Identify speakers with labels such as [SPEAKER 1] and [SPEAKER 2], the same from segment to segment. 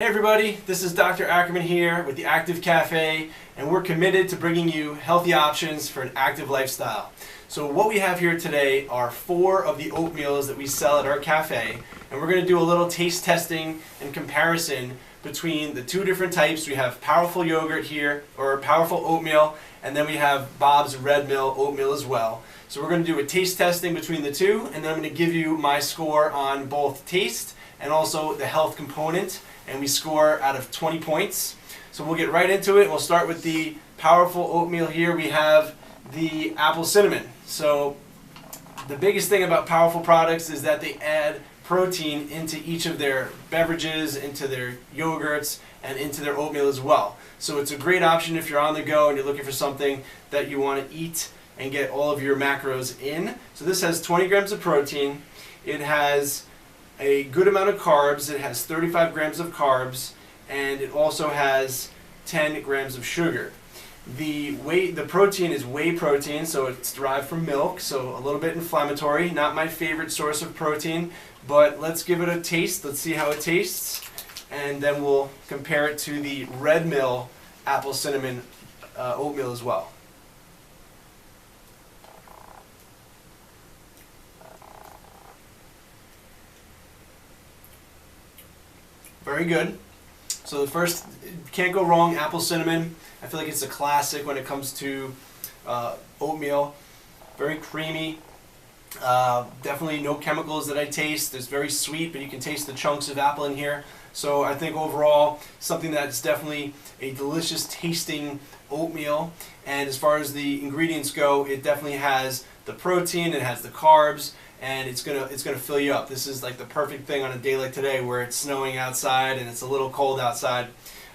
[SPEAKER 1] Hey everybody, this is Dr. Ackerman here with the Active Cafe, and we're committed to bringing you healthy options for an active lifestyle. So what we have here today are 4 of the oatmeals that we sell at our cafe, and we're going to do a little taste testing and comparison between the 2 different types. We have powerful yogurt here, or powerful oatmeal, and then we have Bob's Red Mill oatmeal as well. So we're going to do a taste testing between the 2, and then I'm going to give you my score on both taste and also the health component. And we score out of 20 points. So we'll get right into it. We'll start with the powerful oatmeal here. We have the apple cinnamon. So the biggest thing about powerful products is that they add protein into each of their beverages, into their yogurts, and into their oatmeal as well. So it's a great option if you're on the go and you're looking for something that you want to eat and get all of your macros in. So this has 20 grams of protein. It has a good amount of carbs. It has 35 grams of carbs, and it also has 10 grams of sugar. The protein is whey protein, so it's derived from milk, so a little bit inflammatory. Not my favorite source of protein, but let's give it a taste. Let's see how it tastes, and then we'll compare it to the Red Mill apple cinnamon oatmeal as well. Very good. So the first, can't go wrong, apple cinnamon. I feel like it's a classic when it comes to oatmeal. Very creamy. Definitely no chemicals that I taste. It's very sweet, but you can taste the chunks of apple in here. So I think overall, something that's definitely a delicious tasting oatmeal. And as far as the ingredients go, it definitely has the protein, it has the carbs, and it's gonna fill you up. This is like the perfect thing on a day like today where it's snowing outside and it's a little cold outside.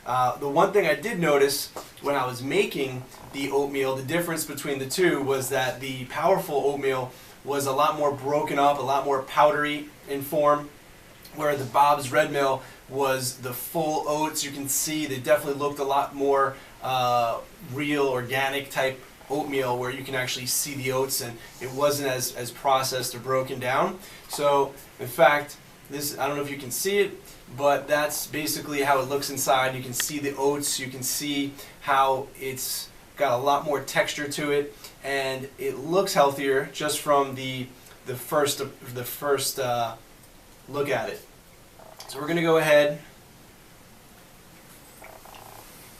[SPEAKER 1] The one thing I did notice when I was making the oatmeal, the difference between the 2 was that the powerful oatmeal was a lot more broken up, a lot more powdery in form, where the Bob's Red Mill was the full oats. You can see they definitely looked a lot more real, organic type oatmeal, where you can actually see the oats, and it wasn't as processed or broken down. So in fact, this, I don't know if you can see it, but that's basically how it looks inside. You can see the oats, you can see how it's got a lot more texture to it, and it looks healthier just from the first look at it. So we're going to go ahead,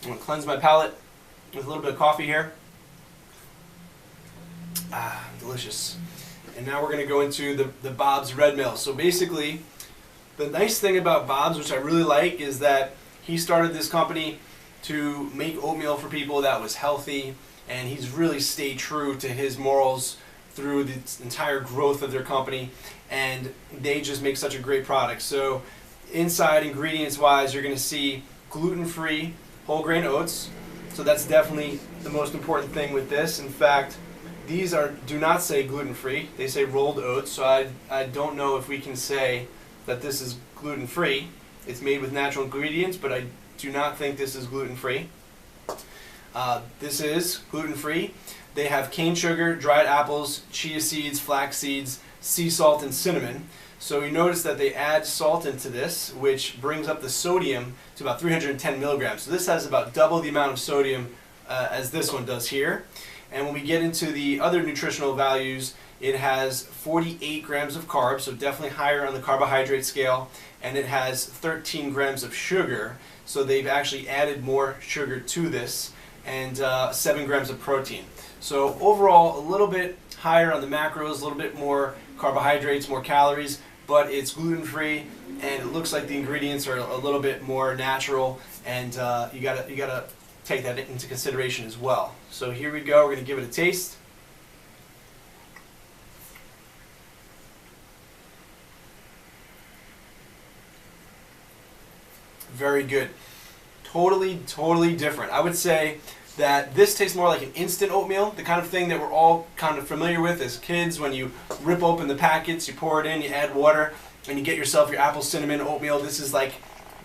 [SPEAKER 1] I'm going to cleanse my palate with a little bit of coffee here. Delicious. And now we're going to go into the Bob's Red Mill. So basically, the nice thing about Bob's, which I really like, is that he started this company to make oatmeal for people that was healthy, and he's really stayed true to his morals through the entire growth of their company, and they just make such a great product. So inside, ingredients wise, you're going to see gluten-free whole grain oats. So that's definitely the most important thing with this. In fact, these do not say gluten-free, they say rolled oats, so I don't know if we can say that this is gluten-free. It's made with natural ingredients, but I do not think this is gluten-free. This is gluten-free. They have cane sugar, dried apples, chia seeds, flax seeds, sea salt, and cinnamon. So you notice that they add salt into this, which brings up the sodium to about 310 milligrams. So this has about double the amount of sodium as this one does here. And when we get into the other nutritional values, it has 48 grams of carbs, so definitely higher on the carbohydrate scale, and it has 13 grams of sugar, so they've actually added more sugar to this, and 7 grams of protein. So overall, a little bit higher on the macros, a little bit more carbohydrates, more calories, but it's gluten-free, and it looks like the ingredients are a little bit more natural, and you gotta take that into consideration as well. So here we go, we're going to give it a taste. Very good. Totally different. I would say that this tastes more like an instant oatmeal, the kind of thing that we're all kind of familiar with as kids. When you rip open the packets, you pour it in, you add water, and you get yourself your apple cinnamon oatmeal. This is like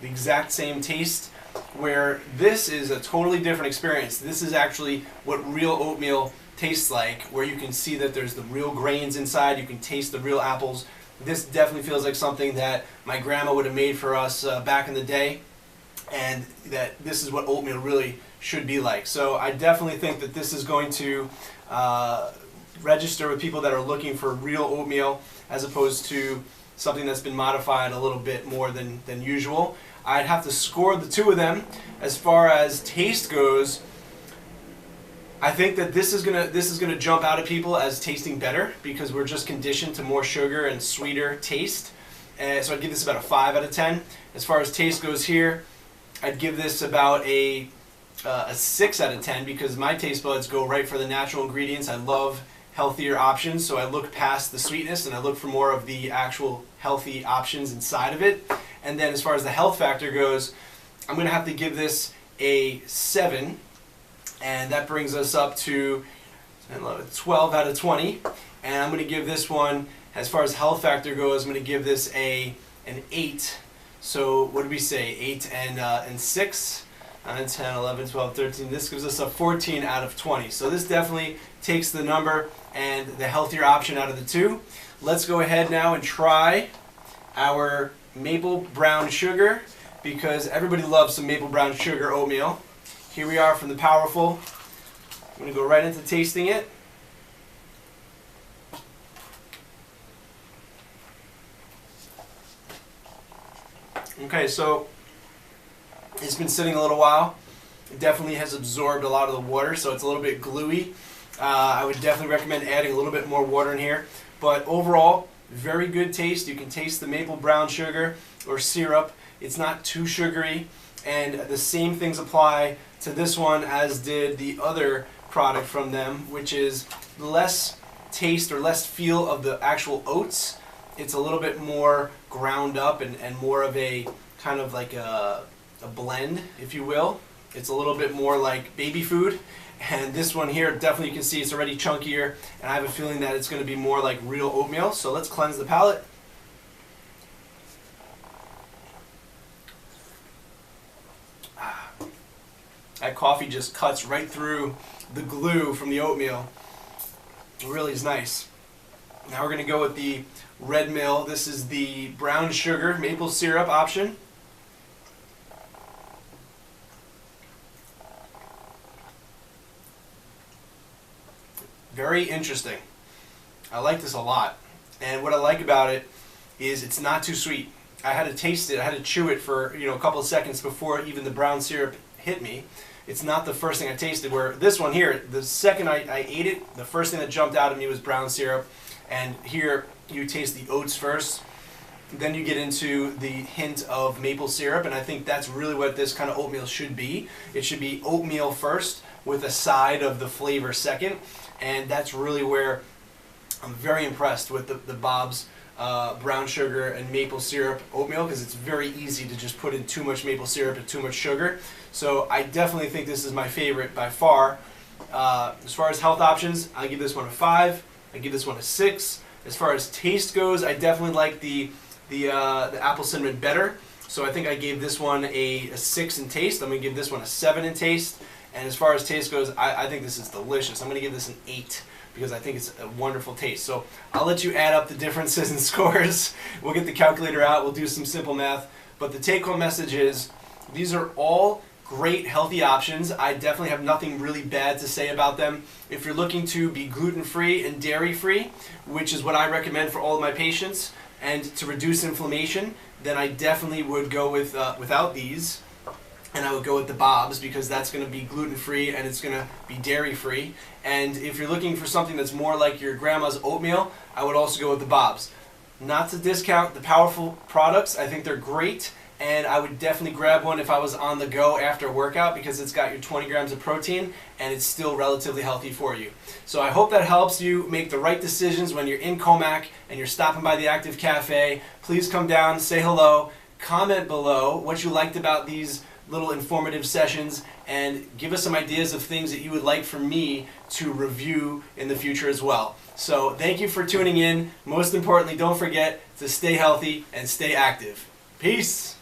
[SPEAKER 1] the exact same taste, where this is a totally different experience. This is actually what real oatmeal tastes like, where you can see that there's the real grains inside, you can taste the real apples. This definitely feels like something that my grandma would have made for us back in the day. and that this is what oatmeal really should be like. So I definitely think that this is going to register with people that are looking for real oatmeal as opposed to something that's been modified a little bit more than usual. I'd have to score the two of them. As far as taste goes, I think that this is gonna jump out at people as tasting better because we're just conditioned to more sugar and sweeter taste. So I'd give this about a 5 out of 10. As far as taste goes here, I'd give this about a 6 out of 10 because my taste buds go right for the natural ingredients. I love healthier options, so I look past the sweetness and I look for more of the actual healthy options inside of it. And then as far as the health factor goes, I'm going to have to give this a 7, and that brings us up to 12 out of 20. And I'm going to give this one, as far as health factor goes, I'm going to give this an 8. So what did we say? 8 and 6, 9, 10, 11, 12, 13. This gives us a 14 out of 20. So this definitely takes the number and the healthier option out of the two. Let's go ahead now and try our maple brown sugar, because everybody loves some maple brown sugar oatmeal. Here we are from the Powerful. I'm going to go right into tasting it. Okay, so it's been sitting a little while. It definitely has absorbed a lot of the water, so it's a little bit gluey. I would definitely recommend adding a little bit more water in here. But overall, very good taste. You can taste the maple brown sugar or syrup. It's not too sugary, and the same things apply to this one as did the other product from them, which is less taste or less feel of the actual oats. It's a little bit more ground up and more of a kind of like a blend, if you will. It's a little bit more like baby food. And this one here, definitely you can see it's already chunkier, and I have a feeling that it's going to be more like real oatmeal. So let's cleanse the palate. That coffee just cuts right through the glue from the oatmeal. It really is nice. Now we're going to go with the red mill. This is the brown sugar maple syrup option. Very interesting. I like this a lot. And what I like about it is it's not too sweet. I had to taste it. I had to chew it for a couple of seconds before even the brown syrup hit me. It's not the first thing I tasted, where this one here, the second I ate it, the first thing that jumped out at me was brown syrup. And here you taste the oats first. Then you get into the hint of maple syrup, and I think that's really what this kind of oatmeal should be. It should be oatmeal first with a side of the flavor second. And that's really where I'm very impressed with the Bob's brown sugar and maple syrup oatmeal, because it's very easy to just put in too much maple syrup and too much sugar. So I definitely think this is my favorite by far. As far as health options, I give this one a 5. I give this one a 6. As far as taste goes, I definitely like the apple cinnamon better. So I think I gave this one a 6 in taste. I'm going to give this one a 7 in taste. And as far as taste goes, I think this is delicious. I'm going to give this an 8 because I think it's a wonderful taste. So I'll let you add up the differences in scores. We'll get the calculator out. We'll do some simple math. But the take-home message is these are all great healthy options. I definitely have nothing really bad to say about them. If you're looking to be gluten-free and dairy-free, which is what I recommend for all of my patients, and to reduce inflammation, then I definitely would go with without these. And I would go with the Bob's because that's going to be gluten-free and it's going to be dairy-free. And if you're looking for something that's more like your grandma's oatmeal, I would also go with the Bob's. Not to discount the Powerful products. I think they're great, and I would definitely grab one if I was on the go after a workout because it's got your 20 grams of protein and it's still relatively healthy for you. So I hope that helps you make the right decisions when you're in Comac and you're stopping by the Active Cafe. Please come down, say hello, comment below what you liked about these little informative sessions, and give us some ideas of things that you would like for me to review in the future as well. So thank you for tuning in. Most importantly, don't forget to stay healthy and stay active. Peace!